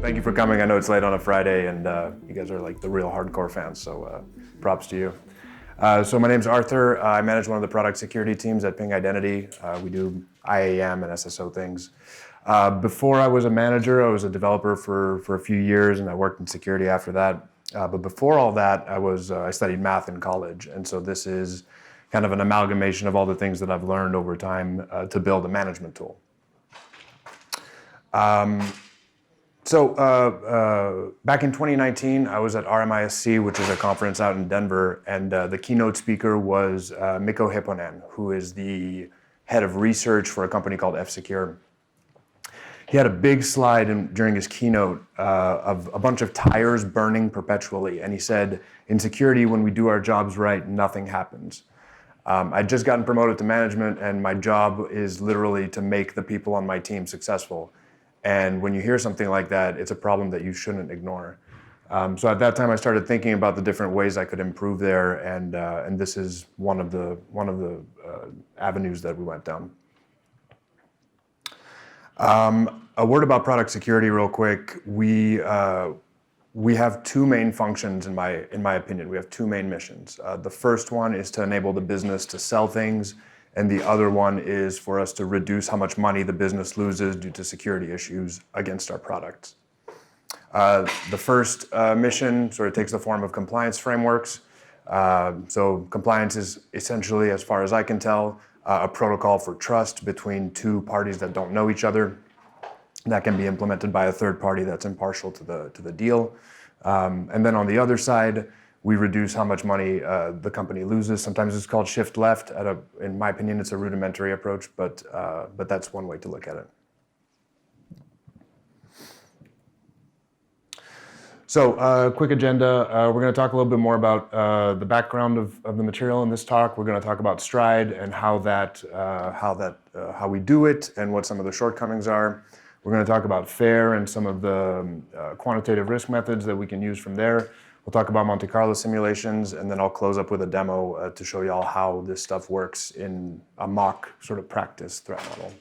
Thank you for coming. I know it's late on a Friday, and you guys are like the real hardcore fans, so props to you. So my name's Arthur. I manage one of the product security teams at Ping Identity. We do IAM and SSO things. Before I was a manager, I was a developer for a few years, and I worked in security after that. But before all that, I studied math in college, and so this is kind of an amalgamation of all the things that I've learned over time to build a management tool. Back in 2019, I was at RMISC, which is a conference out in Denver, and the keynote speaker was Mikko Hyppönen, who is the head of research for a company called F-Secure. He had a big slide during his keynote of a bunch of tires burning perpetually, and he said, in security, when we do our jobs right, nothing happens. I'd just gotten promoted to management, and my job is literally to make the people on my team successful. And when you hear something like that, it's a problem that you shouldn't ignore. So at that time, I started thinking about the different ways I could improve there, and this is one of the avenues that we went down. A word about product security, real quick. We have two main functions, in my opinion. We have two main missions. The first one is to enable the business to sell things, and the other one is for us to reduce how much money the business loses due to security issues against our products. The first mission sort of takes the form of compliance frameworks. So compliance is essentially, as far as I can tell, a protocol for trust between two parties that don't know each other. That can be implemented by a third party that's impartial to the deal. And then on the other side, we reduce how much money the company loses. Sometimes it's called shift left. In my opinion, it's a rudimentary approach, but that's one way to look at it. So quick agenda. We're going to talk a little bit more about the background of the material in this talk. We're going to talk about Stride and how we do it and what some of the shortcomings are. We're going to talk about FAIR and some of the quantitative risk methods that we can use from there. We'll talk about Monte Carlo simulations, and then I'll close up with a demo to show y'all how this stuff works in a mock sort of practice threat model.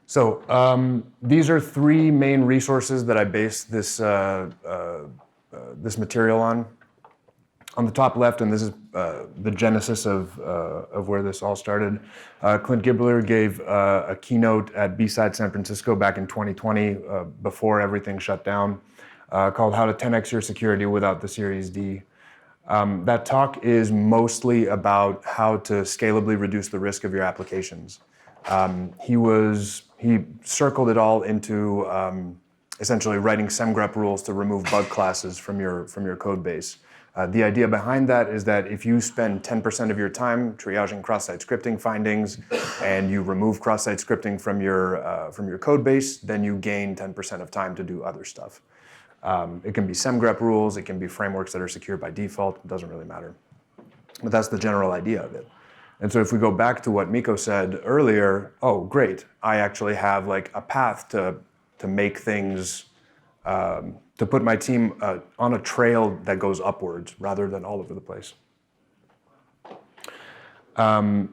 So these are three main resources that I base this material on. On the top left, and this is the genesis of where this all started, Clint Gibler gave a keynote at B-Side San Francisco back in 2020, before everything shut down, called How to 10x Your Security Without the Series D. That talk is mostly about how to scalably reduce the risk of your applications. He circled it all into essentially writing semgrep rules to remove bug classes from your code base. The idea behind that is that if you spend 10% of your time triaging cross-site scripting findings and you remove cross-site scripting from your code base, then you gain 10% of time to do other stuff. It can be semgrep rules, it can be frameworks that are secure by default, it doesn't really matter. But that's the general idea of it. And so if we go back to what Mikko said earlier, oh great, I actually have like a path to make things, to put my team on a trail that goes upwards rather than all over the place. Then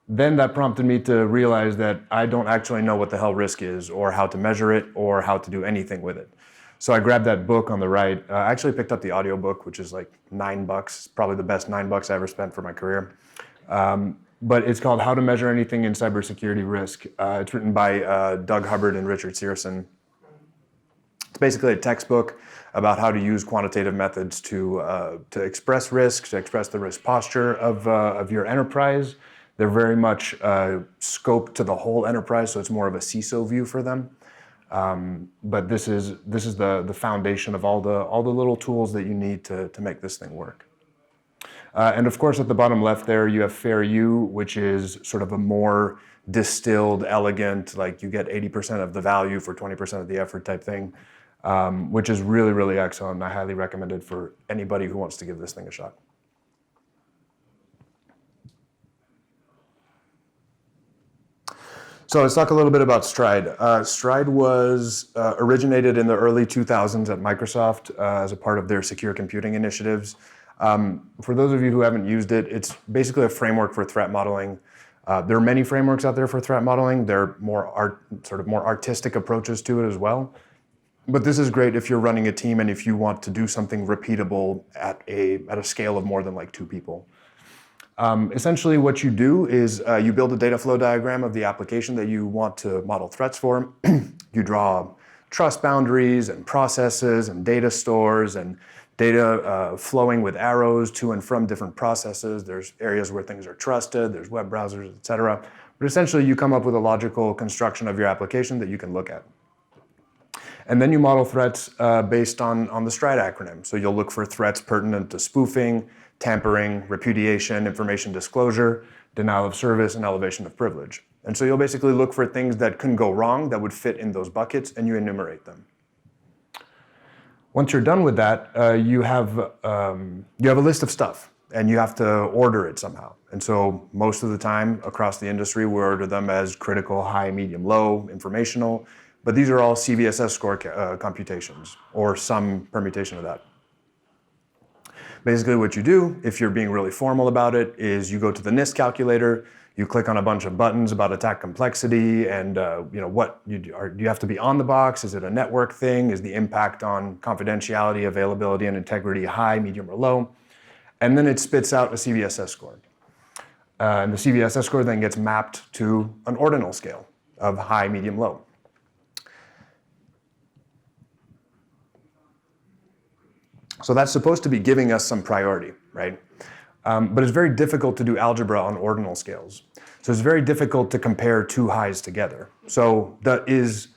that prompted me to realize that I don't actually know what the hell risk is or how to measure it or how to do anything with it. So I grabbed that book on the right. I actually picked up the audiobook, which is like $9, probably the best $9 I ever spent for my career. But it's called How to Measure Anything in Cybersecurity Risk. It's written by Doug Hubbard and Richard Searson. It's basically a textbook about how to use quantitative methods to express risk, to express the risk posture of your enterprise. They're very much scoped to the whole enterprise, so it's more of a CISO view for them. But this is the foundation of all the little tools that you need to make this thing work. And of course, at the bottom left there, you have FAIR U, which is sort of a more distilled, elegant, like you get 80% of the value for 20% of the effort type thing, which is really, really excellent. I highly recommend it for anybody who wants to give this thing a shot. So let's talk a little bit about Stride. Stride was originated in the early 2000s at Microsoft as a part of their secure computing initiatives. For those of you who haven't used it, it's basically a framework for threat modeling. There are many frameworks out there for threat modeling. There are more artistic approaches to it as well. But this is great if you're running a team and if you want to do something repeatable at a scale of more than like 2 people. Essentially what you do is you build a data flow diagram of the application that you want to model threats for. You draw trust boundaries and processes and data stores and data flowing with arrows to and from different processes. There's areas where things are trusted, there's web browsers, et cetera. But essentially you come up with a logical construction of your application that you can look at. And then you model threats based on the STRIDE acronym. So you'll look for threats pertinent to spoofing, tampering, repudiation, information disclosure, denial of service, and elevation of privilege. And so you'll basically look for things that couldn't go wrong that would fit in those buckets, and you enumerate them. Once you're done with that, you have a list of stuff, and you have to order it somehow. And so most of the time across the industry, we order them as critical, high, medium, low, informational. But these are all CVSS score computations, or some permutation of that. Basically what you do, if you're being really formal about it, is you go to the NIST calculator, you click on a bunch of buttons about attack complexity and what you do. Do you have to be on the box? Is it a network thing? Is the impact on confidentiality, availability, and integrity high, medium, or low? And then it spits out a CVSS score. And the CVSS score then gets mapped to an ordinal scale of high, medium, low. So that's supposed to be giving us some priority, right? But it's very difficult to do algebra on ordinal scales. So it's very difficult to compare 2 highs together. So is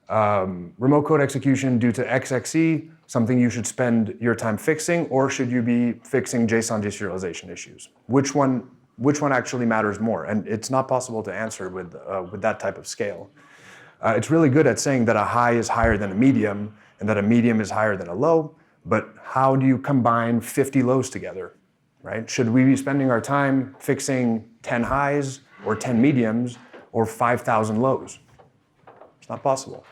remote code execution due to XXE something you should spend your time fixing, or should you be fixing JSON deserialization issues? Which one actually matters more? And it's not possible to answer with that type of scale. It's really good at saying that a high is higher than a medium and that a medium is higher than a low. But how do you combine 50 lows together, right? Should we be spending our time fixing 10 highs or 10 mediums or 5,000 lows? It's not possible.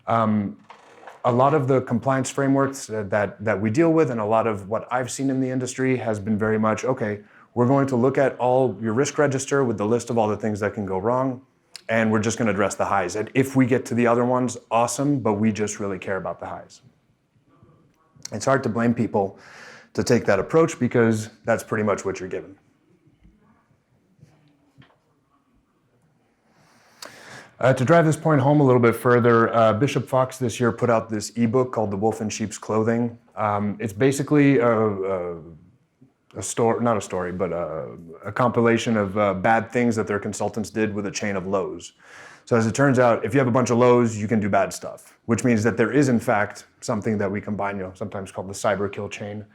A lot of the compliance frameworks that we deal with and a lot of what I've seen in the industry has been very much, okay, we're going to look at all your risk register with the list of all the things that can go wrong, and we're just going to address the highs. And if we get to the other ones, awesome, but we just really care about the highs. It's hard to blame people to take that approach because that's pretty much what you're given. To drive this point home a little bit further, Bishop Fox this year put out this ebook called The Wolf in Sheep's Clothing. It's basically a compilation of bad things that their consultants did with a chain of lows. So as it turns out, if you have a bunch of lows, you can do bad stuff, which means that there is, in fact, something that we combine, sometimes called the cyber kill chain.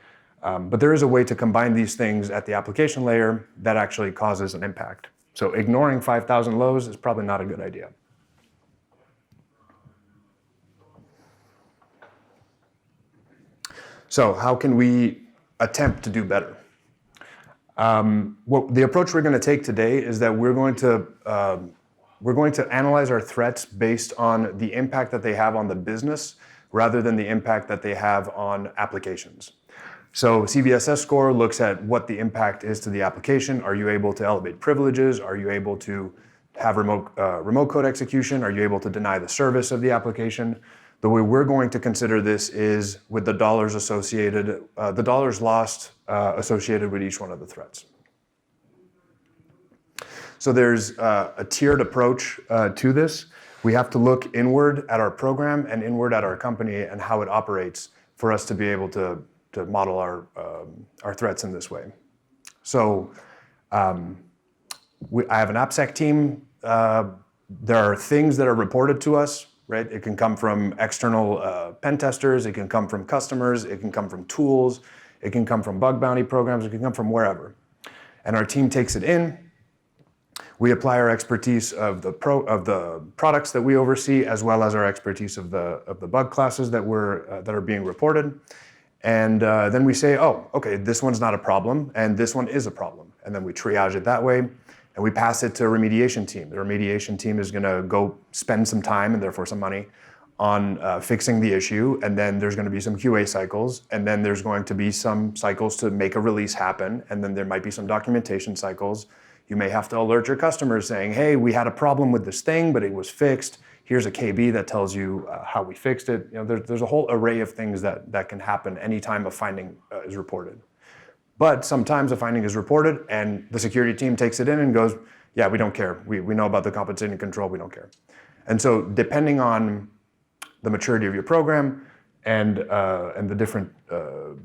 But there is a way to combine these things at the application layer that actually causes an impact. So ignoring 5,000 lows is probably not a good idea. So how can we attempt to do better? The approach we're going to take today is that we're going to analyze our threats based on the impact that they have on the business rather than the impact that they have on applications. So CVSS score looks at what the impact is to the application. Are you able to elevate privileges? Are you able to have remote code execution? Are you able to deny the service of the application? The way we're going to consider this is with the dollars associated, the dollars lost associated with each one of the threats. So there's a tiered approach to this. We have to look inward at our program and inward at our company and how it operates for us to be able to model our threats in this way. So I have an AppSec team. There are things that are reported to us, right? It can come from external pen testers, it can come from customers, it can come from tools, it can come from bug bounty programs, it can come from wherever. And our team takes it in. We apply our expertise of the products that we oversee, as well as our expertise of the bug classes that are being reported. And then we say, oh, okay, this one's not a problem, and this one is a problem. And then we triage it that way, and we pass it to a remediation team. The remediation team is going to go spend some time, and therefore some money, on fixing the issue, and then there's going to be some QA cycles, and then there's going to be some cycles to make a release happen, and then there might be some documentation cycles. You may have to alert your customers saying, hey, we had a problem with this thing, but it was fixed. Here's a KB that tells you how we fixed it. There's a whole array of things that can happen anytime a finding is reported. But sometimes a finding is reported and the security team takes it in and goes, yeah, we don't care. We know about the compensating control, we don't care. And so depending on the maturity of your program and the different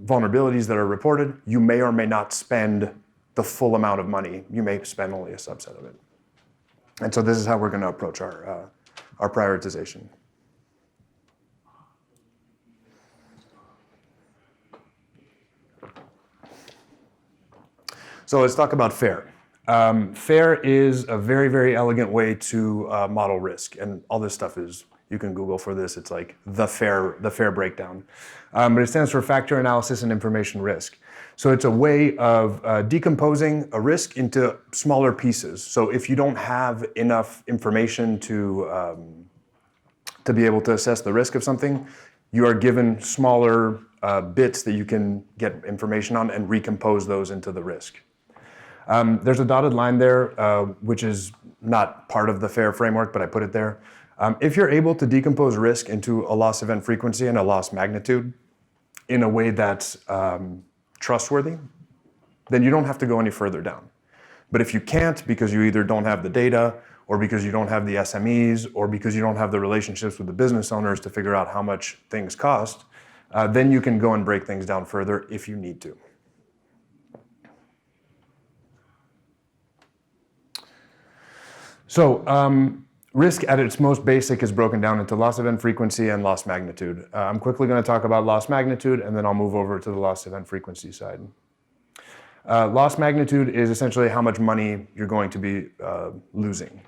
vulnerabilities that are reported, you may or may not spend the full amount of money. You may spend only a subset of it. And so this is how we're going to approach our prioritization. So let's talk about FAIR. FAIR is a very, very elegant way to model risk, and all this stuff is, you can Google for this, it's like the FAIR breakdown. But it stands for Factor Analysis and Information Risk. So it's a way of decomposing a risk into smaller pieces. So if you don't have enough information to be able to assess the risk of something, you are given smaller bits that you can get information on and recompose those into the risk. There's a dotted line there, which is not part of the FAIR framework, but I put it there. If you're able to decompose risk into a loss event frequency and a loss magnitude in a way that's trustworthy, then you don't have to go any further down. But if you can't, because you either don't have the data, or because you don't have the SMEs, or because you don't have the relationships with the business owners to figure out how much things cost, then you can go and break things down further if you need to. So risk at its most basic is broken down into loss event frequency and loss magnitude. I'm quickly going to talk about loss magnitude, and then I'll move over to the loss event frequency side. Loss magnitude is essentially how much money you're going to be losing.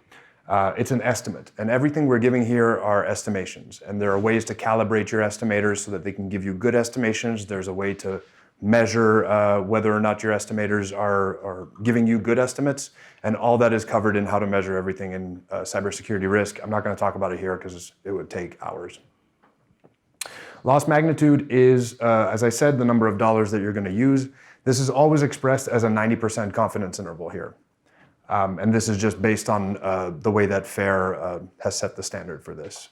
It's an estimate, and everything we're giving here are estimations, and there are ways to calibrate your estimators so that they can give you good estimations. There's a way to measure whether or not your estimators are giving you good estimates, and all that is covered in how to measure everything in cybersecurity risk. I'm not going to talk about it here because it would take hours. Loss magnitude is, as I said, the number of dollars that you're going to use. This is always expressed as a 90% confidence interval here. And this is just based on the way that FAIR has set the standard for this.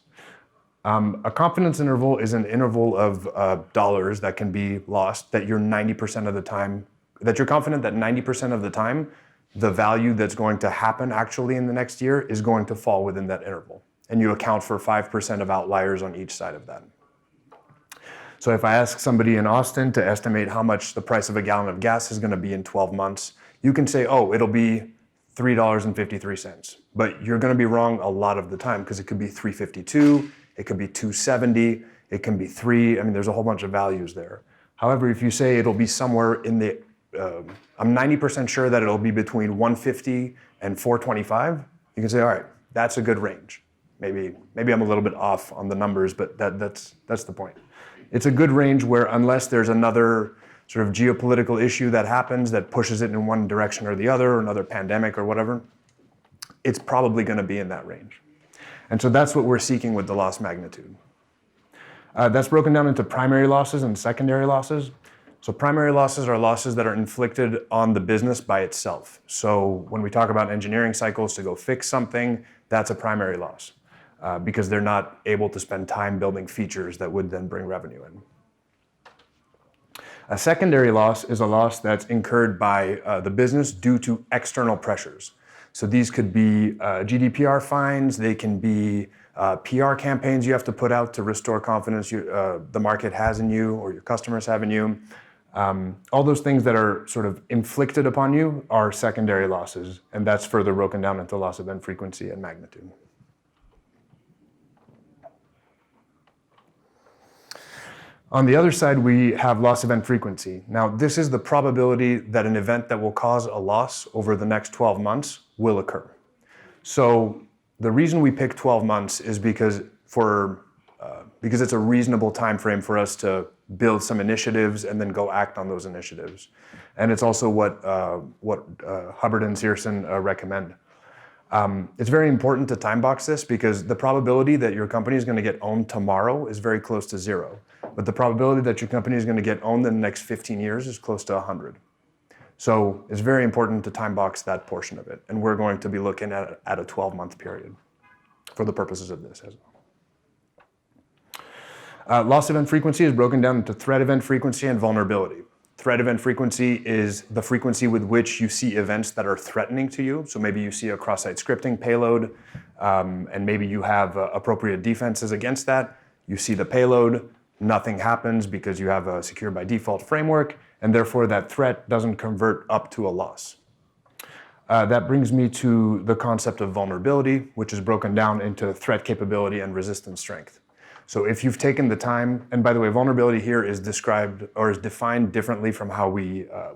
A confidence interval is an interval of dollars that can be lost that you're 90% of the time, that you're confident that 90% of the time, the value that's going to happen actually in the next year is going to fall within that interval. And you account for 5% of outliers on each side of that. So if I ask somebody in Austin to estimate how much the price of a gallon of gas is going to be in 12 months, you can say, oh, it'll be $3.53. But you're going to be wrong a lot of the time because it could be $3.52, it could be $2.70, it can be $3. I mean, there's a whole bunch of values there. However, if you say it'll be somewhere in the, I'm 90% sure that it'll be between $1.50 and $4.25, you can say, all right, that's a good range. Maybe I'm a little bit off on the numbers, but that's the point. It's a good range where unless there's another sort of geopolitical issue that happens that pushes it in one direction or the other, or another pandemic or whatever, it's probably going to be in that range. And so that's what we're seeking with the loss magnitude. That's broken down into primary losses and secondary losses. So primary losses are losses that are inflicted on the business by itself. So when we talk about engineering cycles to go fix something, that's a primary loss because they're not able to spend time building features that would then bring revenue in. A secondary loss is a loss that's incurred by the business due to external pressures. So these could be GDPR fines, they can be PR campaigns you have to put out to restore confidence the market has in you or your customers have in you. All those things that are sort of inflicted upon you are secondary losses, and that's further broken down into loss event frequency and magnitude. On the other side, we have loss event frequency. Now, this is the probability that an event that will cause a loss over the next 12 months will occur. So the reason we pick 12 months is because it's a reasonable time frame for us to build some initiatives and then go act on those initiatives. And it's also what Hubbard and Searson recommend. It's very important to time box this because the probability that your company is going to get owned tomorrow is very close to 0. But the probability that your company is going to get owned in the next 15 years is close to 100. So it's very important to time box that portion of it. And we're going to be looking at a 12-month period for the purposes of this as well. Loss event frequency is broken down into threat event frequency and vulnerability. Threat event frequency is the frequency with which you see events that are threatening to you. So maybe you see a cross-site scripting payload, and maybe you have appropriate defenses against that. You see the payload, nothing happens because you have a secure by default framework, and therefore that threat doesn't convert up to a loss. That brings me to the concept of vulnerability, which is broken down into threat capability and resistance strength. So if you've taken the time, and by the way, vulnerability here is described or is defined differently from how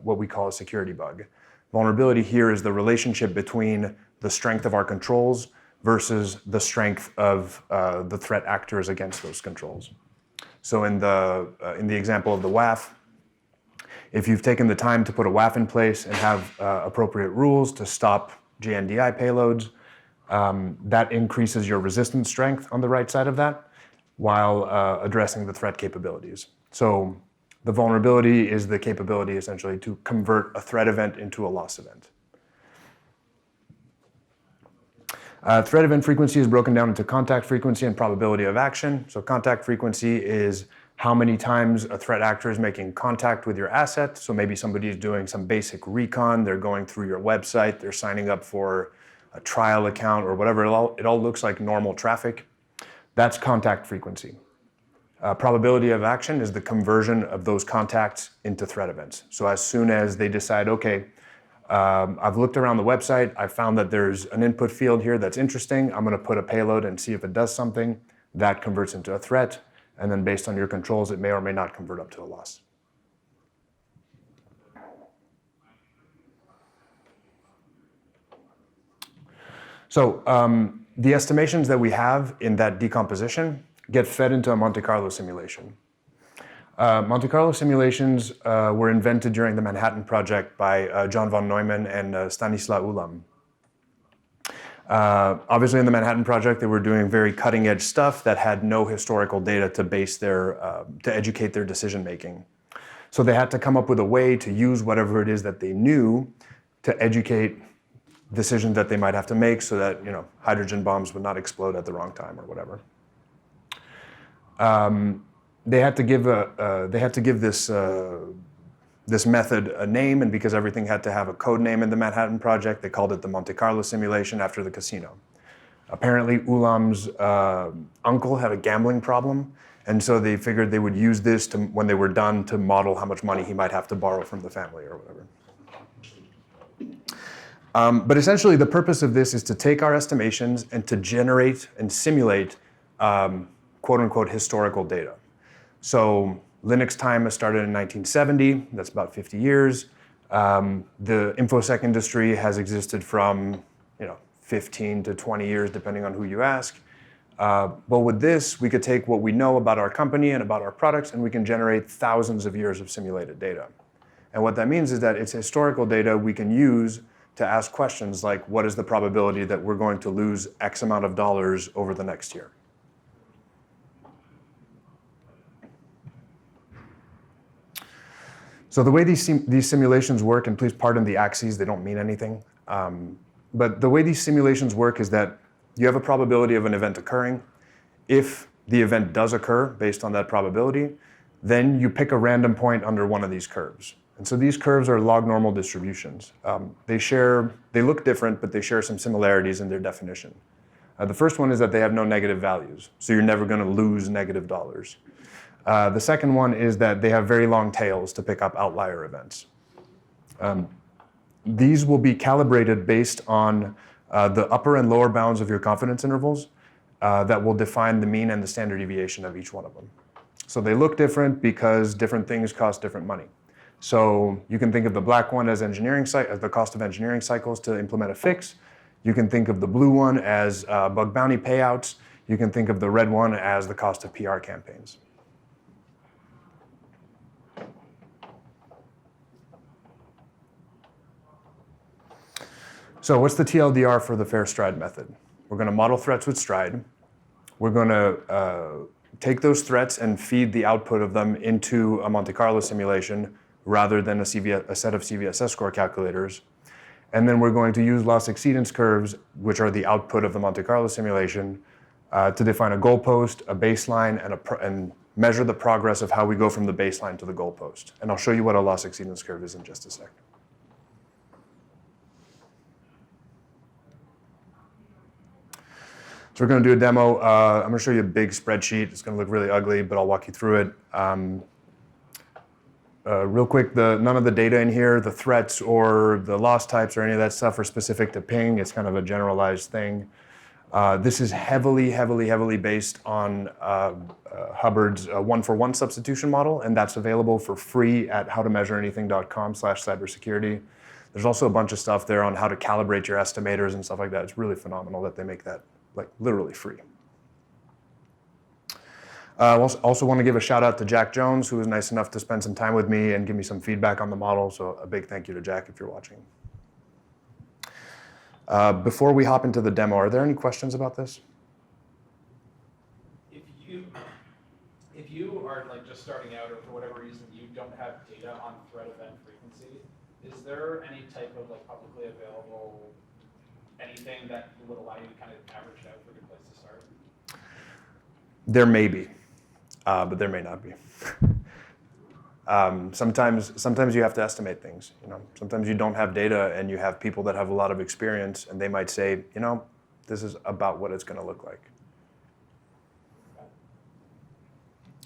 what we call a security bug. Vulnerability here is the relationship between the strength of our controls versus the strength of the threat actors against those controls. So in the example of the WAF, if you've taken the time to put a WAF in place and have appropriate rules to stop JNDI payloads, that increases your resistance strength on the right side of that, while addressing the threat capabilities. So the vulnerability is the capability essentially to convert a threat event into a loss event. Threat event frequency is broken down into contact frequency and probability of action. So contact frequency is how many times a threat actor is making contact with your asset. So maybe somebody is doing some basic recon, they're going through your website, they're signing up for a trial account or whatever. It all looks like normal traffic. That's contact frequency. Probability of action is the conversion of those contacts into threat events. So as soon as they decide, okay, I've looked around the website, I found that there's an input field here that's interesting, I'm going to put a payload and see if it does something, that converts into a threat, and then based on your controls, it may or may not convert up to a loss. So the estimations that we have in that decomposition get fed into a Monte Carlo simulation. Monte Carlo simulations were invented during the Manhattan Project by John von Neumann and Stanislaw Ulam. Obviously in the Manhattan Project, they were doing very cutting edge stuff that had no historical data to base to educate their decision making. So they had to come up with a way to use whatever it is that they knew to educate decisions that they might have to make so that, hydrogen bombs would not explode at the wrong time or whatever. They had to give this method a name, and because everything had to have a code name in the Manhattan Project, they called it the Monte Carlo simulation after the casino. Apparently, Ulam's uncle had a gambling problem, and so they figured they would use this when they were done to model how much money he might have to borrow from the family or whatever. But essentially, the purpose of this is to take our estimations and to generate and simulate quote-unquote historical data. So Linux time has started in 1970. That's about 50 years. The InfoSec industry has existed from 15 to 20 years, depending on who you ask. But with this, we could take what we know about our company and about our products, and we can generate thousands of years of simulated data. And what that means is that it's historical data we can use to ask questions like, what is the probability that we're going to lose X amount of dollars over the next year? So the way these simulations work, and please pardon the axes, they don't mean anything. But the way these simulations work is that you have a probability of an event occurring. If the event does occur based on that probability, then you pick a random point under one of these curves. And so these curves are log normal distributions. They look different, but they share some similarities in their definition. The first one is that they have no negative values, so you're never going to lose negative dollars. The second one is that they have very long tails to pick up outlier events. These will be calibrated based on the upper and lower bounds of your confidence intervals that will define the mean and the standard deviation of each one of them. So they look different because different things cost different money. So you can think of the black one as as the cost of engineering cycles to implement a fix. You can think of the blue one as bug bounty payouts. You can think of the red one as the cost of PR campaigns. So what's the TLDR for the fair stride method? We're going to model threats with stride. We're going to take those threats and feed the output of them into a Monte Carlo simulation rather than a set of CVSS score calculators. And then we're going to use loss exceedance curves, which are the output of the Monte Carlo simulation, to define a goalpost, a baseline, and measure the progress of how we go from the baseline to the goalpost. And I'll show you what a loss exceedance curve is in just a sec. So we're going to do a demo. I'm going to show you a big spreadsheet. It's going to look really ugly, but I'll walk you through it. Real quick, none of the data in here, the threats or the loss types or any of that stuff are specific to ping. It's kind of a generalized thing. This is heavily based on Hubbard's one-for-one substitution model, and that's available for free at howtomeasureanything.com/cybersecurity. There's also a bunch of stuff there on how to calibrate your estimators and stuff like that. It's really phenomenal that they make that like literally free. I also want to give a shout out to Jack Jones, who was nice enough to spend some time with me and give me some feedback on the model. So a big thank you to Jack if you're watching. Before we hop into the demo, are there any questions about this? If you are like just starting out or for whatever reason you don't have data on threat event frequency, is there any type of like publicly available anything that would allow you to kind of average it out for a good place to start? There may be, but there may not be. Sometimes you have to estimate things. Sometimes you don't have data, and you have people that have a lot of experience, and they might say, this is about what it's going to look like.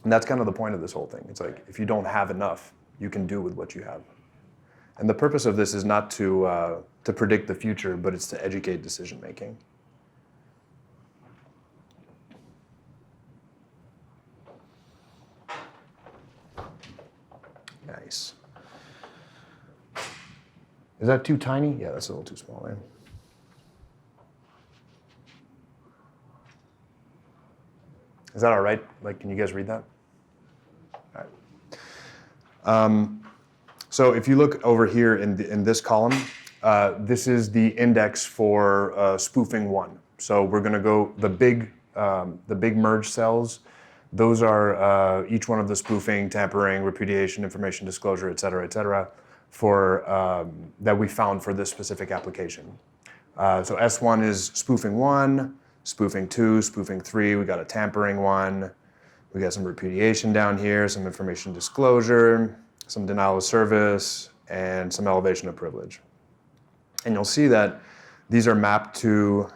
And that's kind of the point of this whole thing. It's like if you don't have enough, you can do with what you have. And the purpose of this is not to predict the future, but it's to educate decision making. Nice. Is that too tiny? Yeah, that's a little too small there. Is that all right? Like, can you guys read that? All right. So if you look over here in this column, this is the index for spoofing 1. So we're going to go the big merge cells. Those are each one of the spoofing, tampering, repudiation, information disclosure, et cetera, for that we found for this specific application. So S1 is spoofing 1, spoofing 2, spoofing 3. We got a tampering one. We got some repudiation down here, some information disclosure, some denial of service, and some elevation of privilege. And you'll see that these are mapped to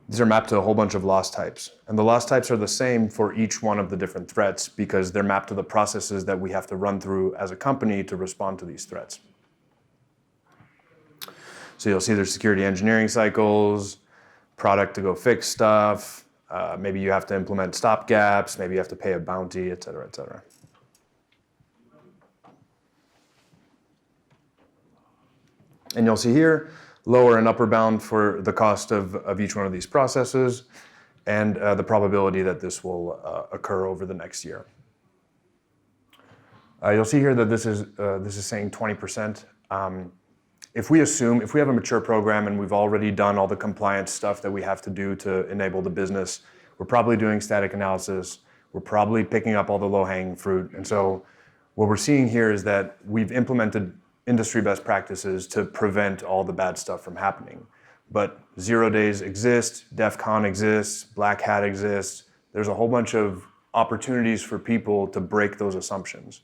a whole bunch of loss types. And the loss types are the same for each one of the different threats because they're mapped to the processes that we have to run through as a company to respond to these threats. So you'll see there's security engineering cycles, product to go fix stuff, maybe you have to implement stop gaps, maybe you have to pay a bounty, et cetera, et cetera. And you'll see here, lower and upper bound for the cost of each one of these processes and the probability that this will occur over the next year. You'll see here that this is saying 20%. If we have a mature program and we've already done all the compliance stuff that we have to do to enable the business, we're probably doing static analysis. We're probably picking up all the low-hanging fruit. And so what we're seeing here is that we've implemented industry best practices to prevent all the bad stuff from happening. But 0 days exist, DEF CON exists, Black Hat exists. There's a whole bunch of opportunities for people to break those assumptions.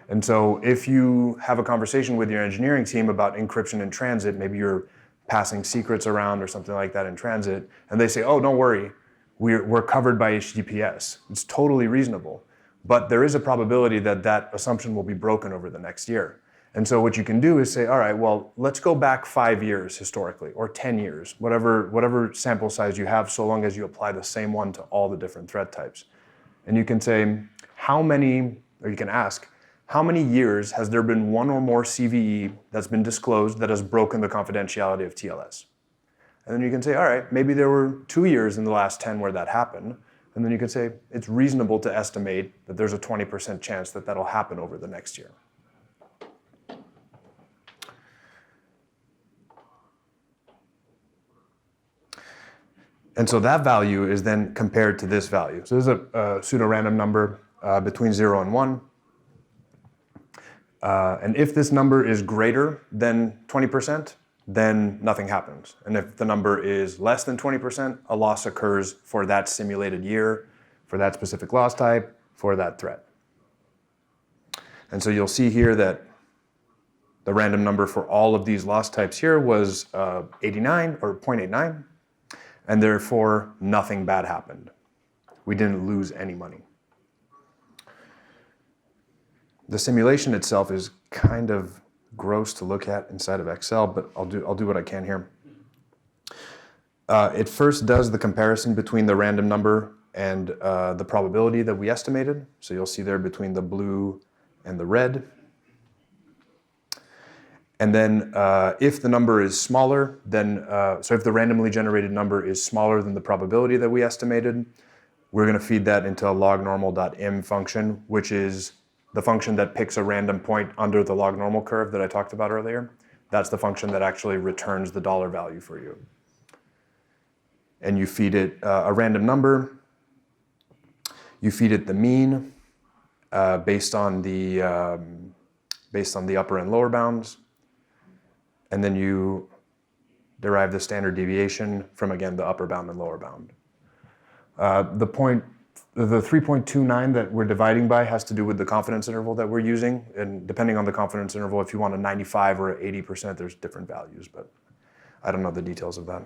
And so if you have a conversation with your engineering team about encryption in transit, maybe you're passing secrets around or something like that in transit, and they say, oh, don't worry, we're covered by HTTPS. It's totally reasonable. But there is a probability that that assumption will be broken over the next year. And so what you can do is say, all right, well, let's go back 5 years historically, or 10 years, whatever sample size you have, so long as you apply the same one to all the different threat types. And you can say, you can ask, how many years has there been one or more CVE that's been disclosed that has broken the confidentiality of TLS? And then you can say, all right, maybe there were 2 years in the last 10 where that happened. And then you can say, it's reasonable to estimate that there's a 20% chance that that'll happen over the next year. And so that value is then compared to this value. So this is a pseudo-random number between 0 and 1. And if this number is greater than 20%, then nothing happens. And if the number is less than 20%, a loss occurs for that simulated year, for that specific loss type, for that threat. And so you'll see here that the random number for all of these loss types here was 89 or 0.89, and therefore nothing bad happened. We didn't lose any money. The simulation itself is kind of gross to look at inside of Excel, but I'll do what I can here. It first does the comparison between the random number and the probability that we estimated. So you'll see there between the blue and the red. And then if the number is smaller, then, so if the randomly generated number is smaller than the probability that we estimated, we're going to feed that into a lognormal.im function, which is the function that picks a random point under the log normal curve that I talked about earlier. That's the function that actually returns the dollar value for you. And you feed it a random number. You feed it the mean based on the upper and lower bounds. And then you derive the standard deviation from, again, the upper bound and lower bound. The 3.29 that we're dividing by has to do with the confidence interval that we're using. And depending on the confidence interval, if you want a 95 or 80%, there's different values, but I don't know the details of that.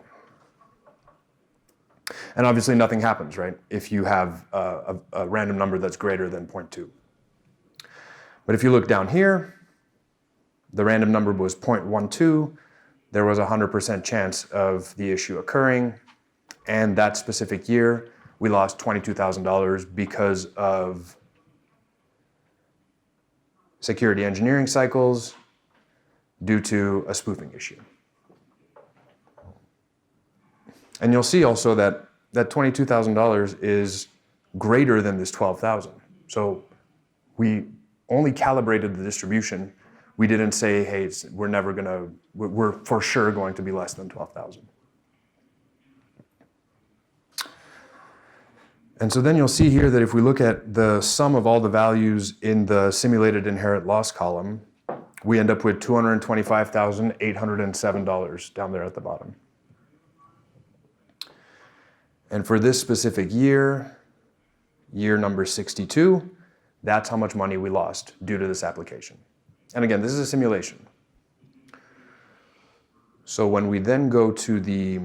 And obviously nothing happens, right? If you have a random number that's greater than 0.2. But if you look down here, the random number was 0.12. There was a 100% chance of the issue occurring. And that specific year, we lost $22,000 because of security engineering cycles due to a spoofing issue. And you'll see also that $22,000 is greater than this $12,000. So we only calibrated the distribution. We didn't say, hey, we're for sure going to be less than 12,000. And so then you'll see here that if we look at the sum of all the values in the simulated inherent loss column, we end up with $225,807 down there at the bottom. And for this specific year, year number 62, that's how much money we lost due to this application. And again, this is a simulation. So when we then go to the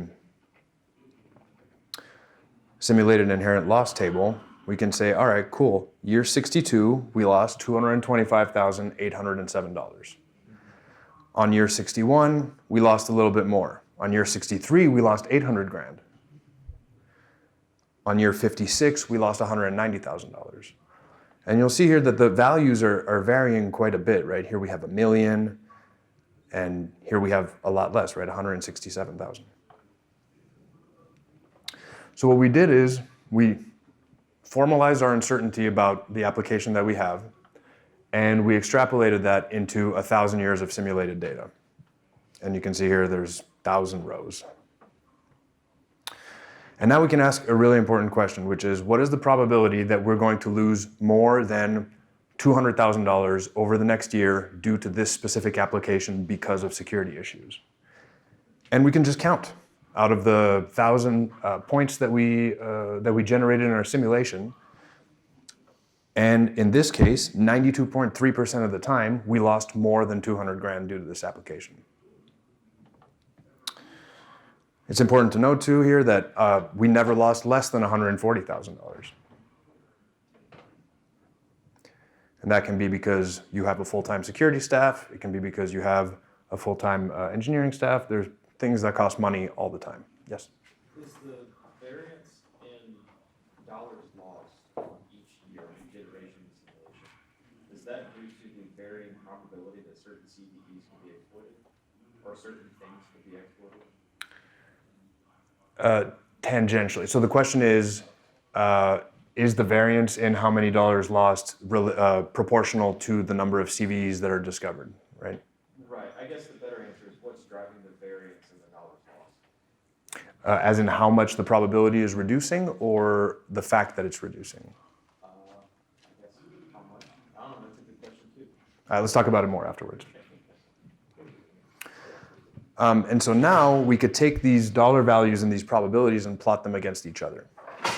simulated inherent loss table, we can say, all right, cool. Year 62, we lost $225,807. On year 61, we lost a little bit more. On year 63, we lost 800 grand. On year 56, we lost $190,000. And you'll see here that the values are varying quite a bit, right? Here we have $1 million, and here we have a lot less, right? 167,000. So what we did is we formalized our uncertainty about the application that we have, and we extrapolated that into 1,000 years of simulated data. And you can see here there's 1,000 rows. And now we can ask a really important question, which is, what is the probability that we're going to lose more than $200,000 over the next year due to this specific application because of security issues? And we can just count. Out of the 1,000 points that we generated in our simulation, and in this case, 92.3% of the time, we lost more than 200 grand due to this application. It's important to note too here that we never lost less than $140,000. And that can be because you have a full-time security staff. It can be because you have a full-time engineering staff. There's things that cost money all the time. Yes? Is the variance in dollars lost each year in iteration simulation, is that due to the varying probability that certain CVEs can be exploited or certain things can be exploited? Tangentially. So the question is the variance in how many dollars lost proportional to the number of CVEs that are discovered, right? Right. I guess the better answer is what's driving the variance in the dollars as in how much the probability is reducing or the fact that it's reducing? I guess, how much? I don't know, that's a good question too. Let's talk about it more afterwards. And so now we could take these dollar values and these probabilities and plot them against each other.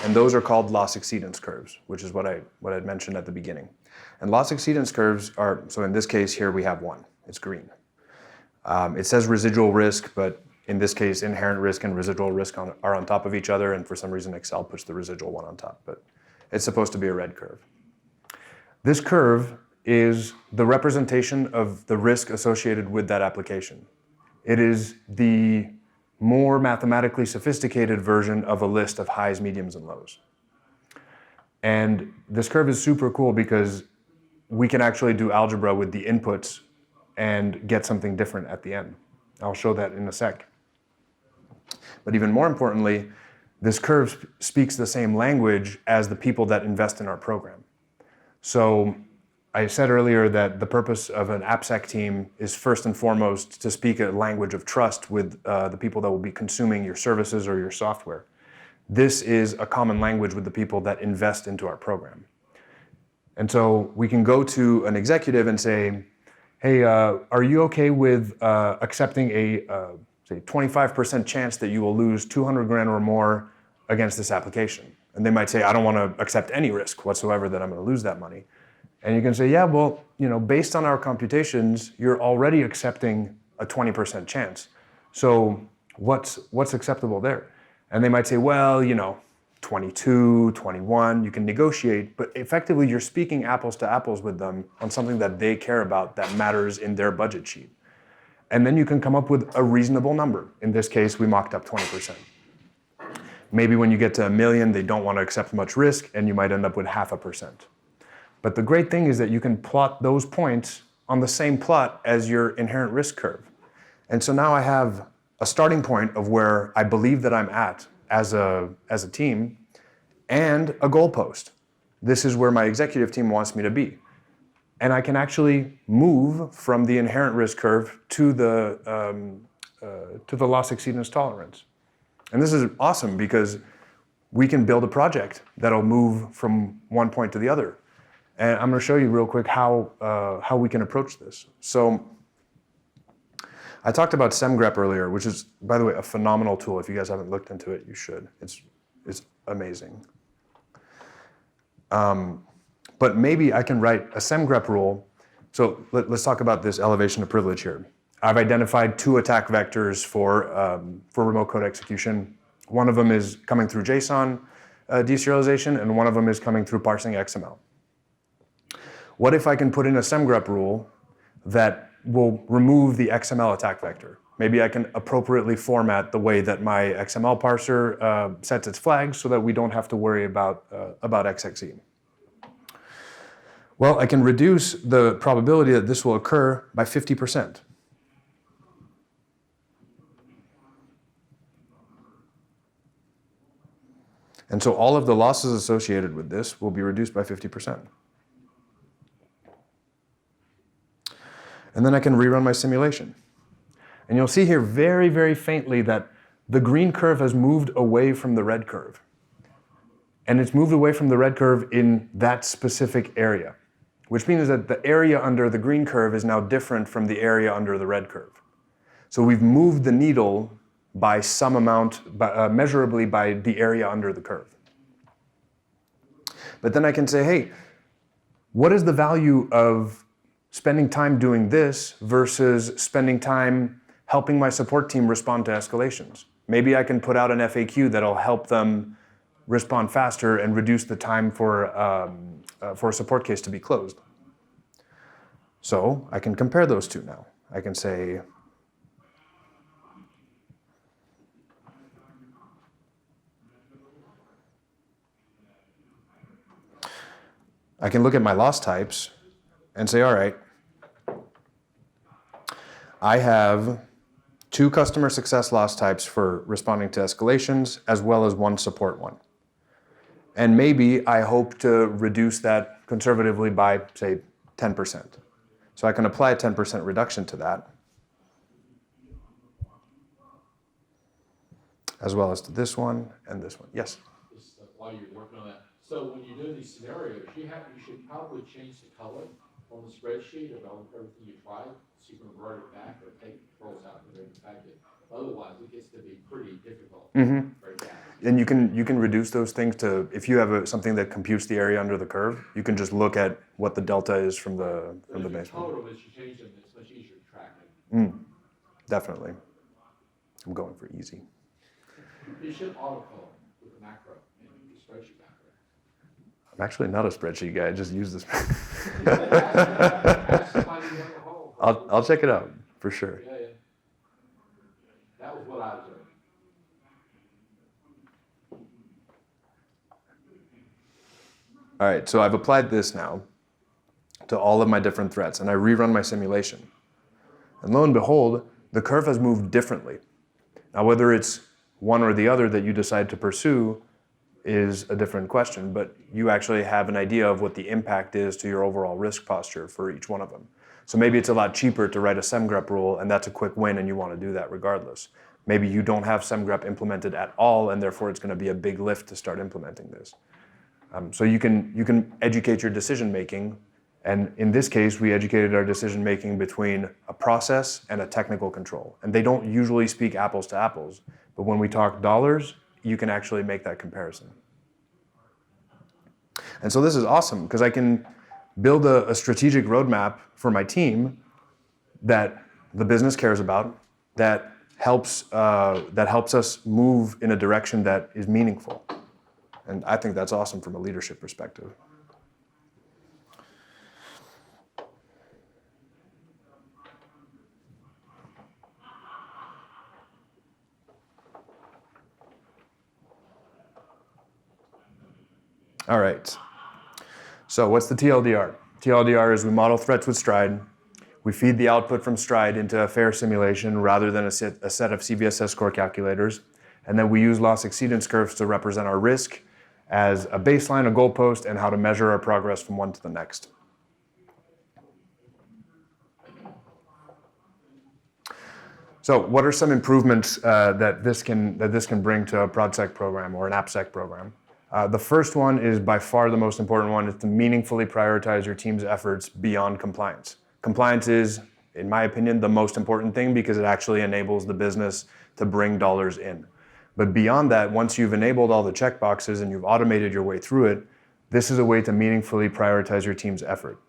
And those are called loss exceedance curves, which is what I'd mentioned at the beginning. And loss exceedance curves are, so in this case here we have one, it's green. It says residual risk, but in this case inherent risk and residual risk are on top of each other, and for some reason Excel puts the residual one on top, but it's supposed to be a red curve. This curve is the representation of the risk associated with that application. It is the more mathematically sophisticated version of a list of highs, mediums, and lows. And this curve is super cool because we can actually do algebra with the inputs and get something different at the end. I'll show that in a sec. But even more importantly, this curve speaks the same language as the people that invest in our program. So I said earlier that the purpose of an AppSec team is first and foremost to speak a language of trust with the people that will be consuming your services or your software. This is a common language with the people that invest into our program. And so we can go to an executive and say, hey, are you okay with accepting a, say, 25% chance that you will lose 200 grand or more against this application? And they might say, I don't want to accept any risk whatsoever that I'm going to lose that money. And you can say, yeah, well, based on our computations, you're already accepting a 20% chance. So what's acceptable there? And they might say, well, 22, 21, you can negotiate, but effectively you're speaking apples to apples with them on something that they care about that matters in their budget sheet. And then you can come up with a reasonable number. In this case, we mocked up 20%. Maybe when you get to $1 million, they don't want to accept much risk, and you might end up with 0.5%. But the great thing is that you can plot those points on the same plot as your inherent risk curve. And so now I have a starting point of where I believe that I'm at as a team and a goalpost. This is where my executive team wants me to be. And I can actually move from the inherent risk curve to the loss exceedance tolerance. And this is awesome because we can build a project that'll move from one point to the other. And I'm going to show you real quick how we can approach this. So I talked about SemGrep earlier, which is, by the way, a phenomenal tool. If you guys haven't looked into it, you should. It's amazing. But maybe I can write a SemGrep rule. So let's talk about this elevation of privilege here. I've identified 2 attack vectors for remote code execution. One of them is coming through JSON deserialization, and one of them is coming through parsing XML. What if I can put in a SemGrep rule that will remove the XML attack vector? Maybe I can appropriately format the way that my XML parser sets its flags so that we don't have to worry about XXE. Well, I can reduce the probability that this will occur by 50%. And so all of the losses associated with this will be reduced by 50%. And then I can rerun my simulation. And you'll see here very, very faintly that the green curve has moved away from the red curve. And it's moved away from the red curve in that specific area, which means that the area under the green curve is now different from the area under the red curve. So we've moved the needle by some amount, measurably by the area under the curve. But then I can say, hey, what is the value of spending time doing this versus spending time helping my support team respond to escalations? Maybe I can put out an FAQ that'll help them respond faster and reduce the time for a support case to be closed. So I can compare those two now. I can say, I can look at my loss types and say, all right, I have 2 customer success loss types for responding to escalations, as well as 1 support one. And maybe I hope to reduce that conservatively by, say, 10%. So I can apply a 10% reduction to that. as well as to this one and this one. Yes? Just while you're working on that. So when you're doing these scenarios, you should probably change the color on the spreadsheet of everything you tried, so you can revert it back or take controls out and bring it back in. Otherwise, it gets to be pretty difficult. Mm-hmm. Right down. And you can reduce those things to, if you have something that computes the area under the curve, you can just look at what the delta is from the baseline. Total, as you change them, it's much easier to track it. Definitely. I'm going for easy. You should autofill with the macro and the spreadsheet macro. I'm actually not a spreadsheet guy. I just use this. Ask somebody in the hall. I'll check it out for sure. Yeah, yeah. That was what I observed. All right, so I've applied this now to all of my different threats, and I rerun my simulation. And lo and behold, the curve has moved differently. Now, whether it's one or the other that you decide to pursue is a different question, but you actually have an idea of what the impact is to your overall risk posture for each one of them. So maybe it's a lot cheaper to write a semgrep rule, and that's a quick win, and you want to do that regardless. Maybe you don't have semgrep implemented at all, and therefore it's going to be a big lift to start implementing this. So you can educate your decision making, and in this case, we educated our decision making between a process and a technical control. And they don't usually speak apples to apples, but when we talk dollars, you can actually make that comparison. And so this is awesome because I can build a strategic roadmap for my team that the business cares about, that helps us move in a direction that is meaningful. And I think that's awesome from a leadership perspective. All right. So what's the TLDR? TLDR is we model threats with Stride. We feed the output from Stride into a fair simulation rather than a set of CVSS score calculators. And then we use loss exceedance curves to represent our risk as a baseline, a goalpost, and how to measure our progress from one to the next. So what are some improvements that this can bring to a ProdSec program or an AppSec program? The first one is by far the most important one, is to meaningfully prioritize your team's efforts beyond compliance. Compliance is, in my opinion, the most important thing because it actually enables the business to bring dollars in. But beyond that, once you've enabled all the checkboxes and you've automated your way through it, this is a way to meaningfully prioritize your team's effort.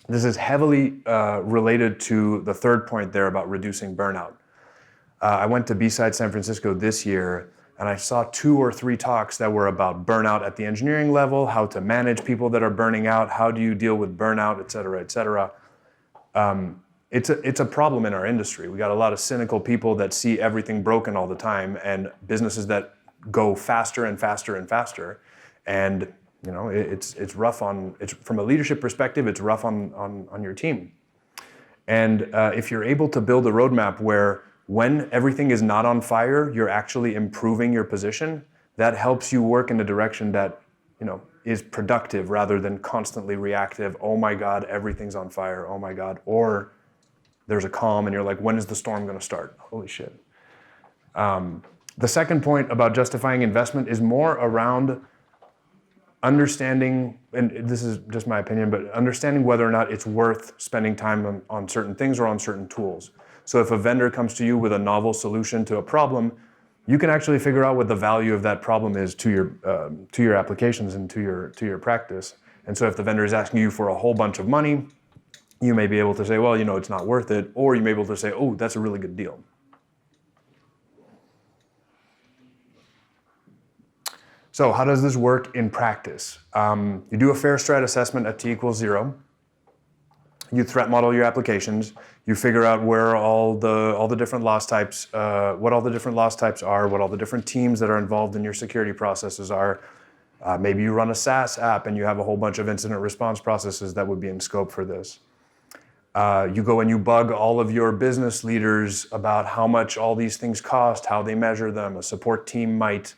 This is heavily related to the third point there about reducing burnout. I went to B-Side San Francisco this year, and I saw 2 or 3 talks that were about burnout at the engineering level, how to manage people that are burning out, how do you deal with burnout, et cetera, et cetera. It's a problem in our industry. We got a lot of cynical people that see everything broken all the time, and businesses that go faster and faster and faster. And you know, it's rough from a leadership perspective, it's rough on your team. And if you're able to build a roadmap where when everything is not on fire, you're actually improving your position, that helps you work in a direction that, you know, is productive rather than constantly reactive. Oh my God, everything's on fire. Oh my God. Or there's a calm and you're like, when is the storm going to start? Holy shit. The second point about justifying investment is more around understanding, and this is just my opinion, but understanding whether or not it's worth spending time on certain things or on certain tools. So if a vendor comes to you with a novel solution to a problem, you can actually figure out what the value of that problem is to your applications and to your practice. And so if the vendor is asking you for a whole bunch of money, you may be able to say, well, you know, it's not worth it, or you may be able to say, oh, that's a really good deal. So how does this work in practice? You do a fair strat assessment at t=0. You threat model your applications. You figure out where all the different loss types, what all the different loss types are, what all the different teams that are involved in your security processes are. Maybe you run a SaaS app and you have a whole bunch of incident response processes that would be in scope for this. You go and you bug all of your business leaders about how much all these things cost, how they measure them. A support team might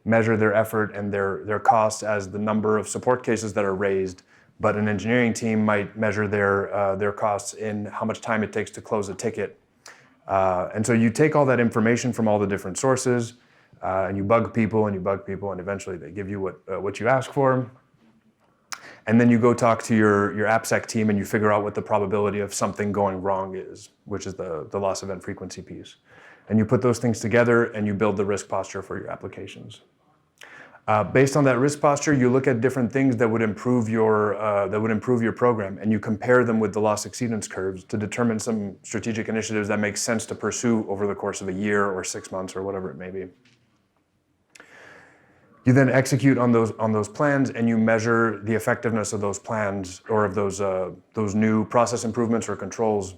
measure their effort and their costs as the number of support cases that are raised, but an engineering team might measure their costs in how much time it takes to close a ticket. And so you take all that information from all the different sources, and you bug people, and eventually they give you what you ask for. And then you go talk to your AppSec team and you figure out what the probability of something going wrong is, which is the loss event frequency piece. And you put those things together and you build the risk posture for your applications. Based on that risk posture, you look at different things that would improve your program, and you compare them with the loss exceedance curves to determine some strategic initiatives that make sense to pursue over the course of a year or 6 months or whatever it may be. You then execute on those plans, and you measure the effectiveness of those plans or of those new process improvements or controls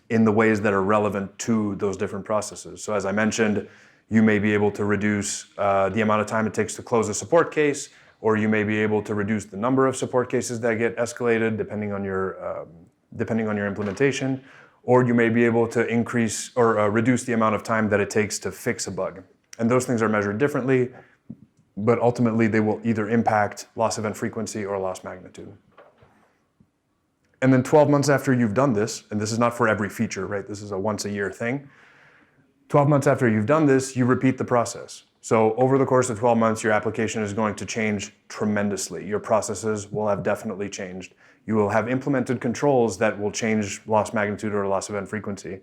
in the ways that are relevant to those different processes. So as I mentioned, you may be able to reduce the amount of time it takes to close a support case, or you may be able to reduce the number of support cases that get escalated depending on your implementation, or you may be able to increase or reduce the amount of time that it takes to fix a bug. And those things are measured differently, but ultimately they will either impact loss event frequency or loss magnitude. And then 12 months after you've done this, and this is not for every feature, right? This is a once a year thing. 12 months after you've done this, you repeat the process. So over the course of 12 months, your application is going to change tremendously. Your processes will have definitely changed. You will have implemented controls that will change loss magnitude or loss event frequency.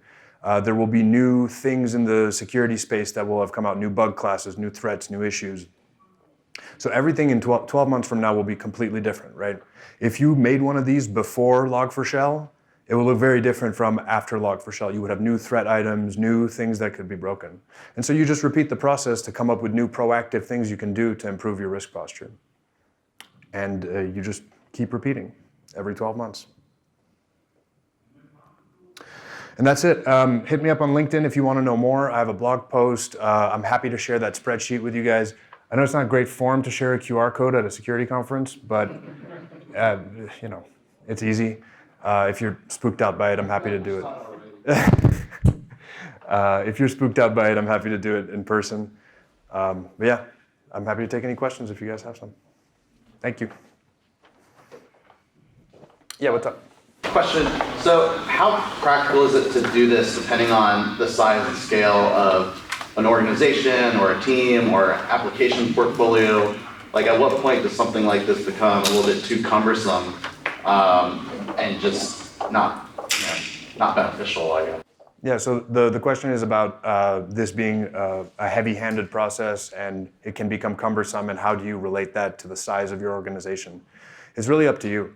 There will be new things in the security space that will have come out, new bug classes, new threats, new issues. So everything in 12 months from now will be completely different, right? If you made one of these before Log4Shell, it will look very different from after Log4Shell. You would have new threat items, new things that could be broken. And so you just repeat the process to come up with new proactive things you can do to improve your risk posture. And you just keep repeating every 12 months. And that's it. Hit me up on LinkedIn if you want to know more. I have a blog post. I'm happy to share that spreadsheet with you guys. I know it's not great form to share a QR code at a security conference, but it's easy. If you're spooked out by it, I'm happy to do it. If you're spooked out by it, I'm happy to do it in person. But yeah, I'm happy to take any questions if you guys have some. Thank you. Yeah, what's up? Question. So how practical is it to do this depending on the size and scale of an organization or a team or application portfolio? Like at what point does something like this become a little bit too cumbersome and just not beneficial, I guess? Yeah, so the question is about this being a heavy-handed process and it can become cumbersome, and how do you relate that to the size of your organization? It's really up to you.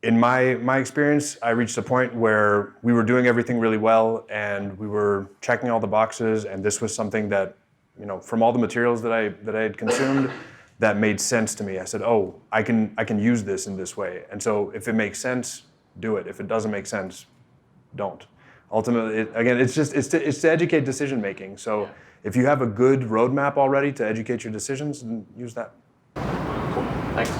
In my experience, I reached a point where we were doing everything really well and we were checking all the boxes, and this was something that, from all the materials that I had consumed, that made sense to me. I said, oh, I can use this in this way. And so if it makes sense, do it. If it doesn't make sense, don't. Ultimately, it's to educate decision making. So if you have a good roadmap already to educate your decisions, then use that. Cool. Thanks.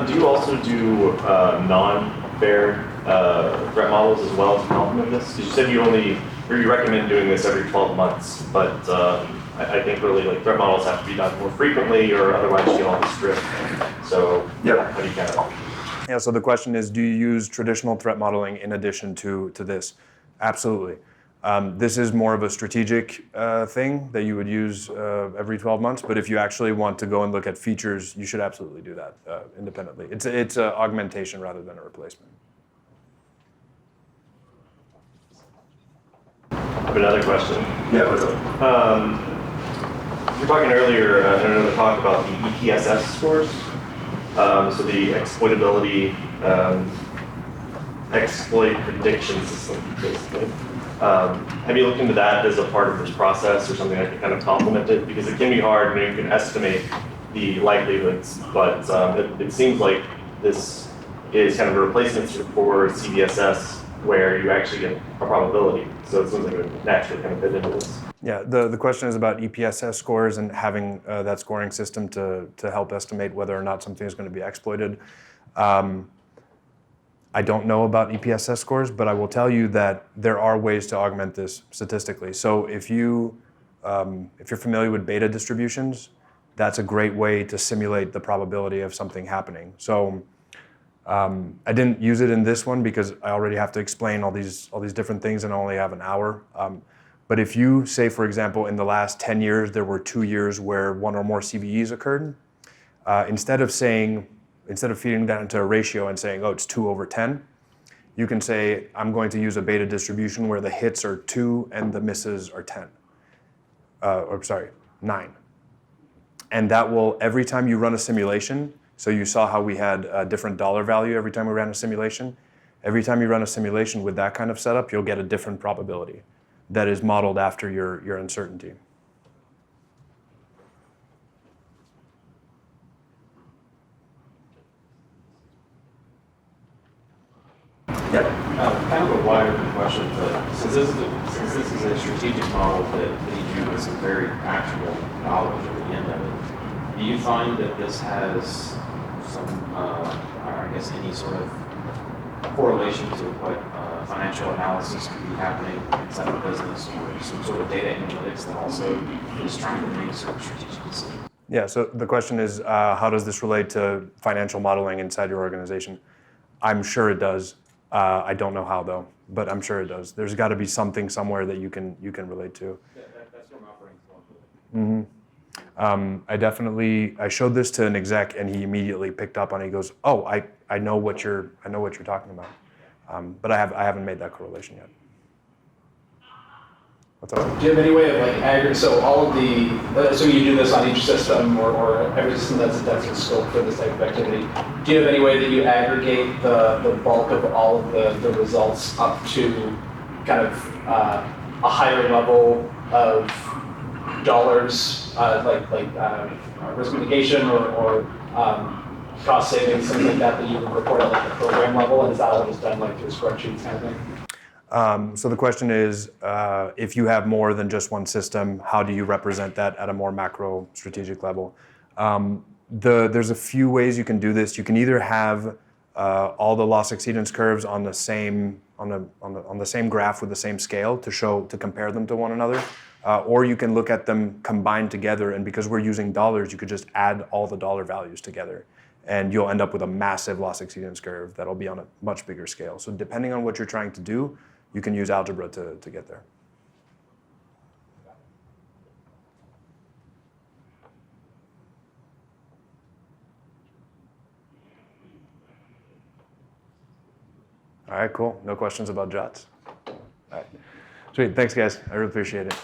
Do you also do non-fair threat models as well to complement this? You said you recommend doing this every 12 months, but I think really like threat models have to be done more frequently, or otherwise you get all this drift. So how do you kind of? Yeah, so the question is, do you use traditional threat modeling in addition to this? Absolutely. This is more of a strategic thing that you would use every 12 months, but if you actually want to go and look at features, you should absolutely do that independently. It's an augmentation rather than a replacement. I have another question. Yeah, what's up? You were talking earlier in another talk about the EPSS scores. So the exploitability, exploit prediction system, basically. Have you looked into that as a part of this process or something that can kind of complement it? Because it can be hard, you can estimate the likelihoods, but it seems like this is kind of a replacement for CVSS where you actually get a probability. So it seems like it would naturally kind of fit into this. Yeah, the question is about EPSS scores and having that scoring system to help estimate whether or not something is going to be exploited. I don't know about EPSS scores, but I will tell you that there are ways to augment this statistically. So if you're familiar with beta distributions, that's a great way to simulate the probability of something happening. So I didn't use it in this one because I already have to explain all these different things and I only have an hour. But if you say, for example, in the last 10 years, there were 2 years where one or more CVEs occurred, instead of feeding that into a ratio and saying, oh, it's 2/10, you can say, I'm going to use a beta distribution where the hits are 2 and the misses are 9. And that will, every time you run a simulation, so you saw how we had a different dollar value every time we ran a simulation. Every time you run a simulation with that kind of setup, you'll get a different probability that is modeled after your uncertainty. Kind of a wider question, but since this is a strategic model that leads you with some very actual knowledge at the end of it, do you find that this has some, I guess, any sort of correlation to what financial analysis could be happening inside of a business, or some sort of data analytics that also is trying to make certain strategic decisions? Yeah, so the question is, how does this relate to financial modeling inside your organization? I'm sure it does. I don't know how though, but I'm sure it does. There's got to be something somewhere that you can relate to. That's where my brain's going with it. I showed this to an exec and he immediately picked up on it. He goes, "Oh, I know what you're talking about," but I haven't made that correlation yet. What's up? Do you have any way of like aggregate, so all of the, so you do this on each system or every system that's in scope for this type of activity, do you have any way that you aggregate the bulk of all of the results up to kind of a higher level of dollars, like risk mitigation or cost savings, something like that you would report at like the program level, and is that all just done like through spreadsheets kind of thing? So the question is, if you have more than just one system, how do you represent that at a more macro strategic level? There's a few ways you can do this. You can either have all the loss exceedance curves on the same graph with the same scale to compare them to one another, or you can look at them combined together. And because we're using dollars, you could just add all the dollar values together, and you'll end up with a massive loss exceedance curve that'll be on a much bigger scale. So depending on what you're trying to do, you can use algebra to get there. All right, cool. No questions about JOTs. All right. Sweet. Thanks, guys. I really appreciate it.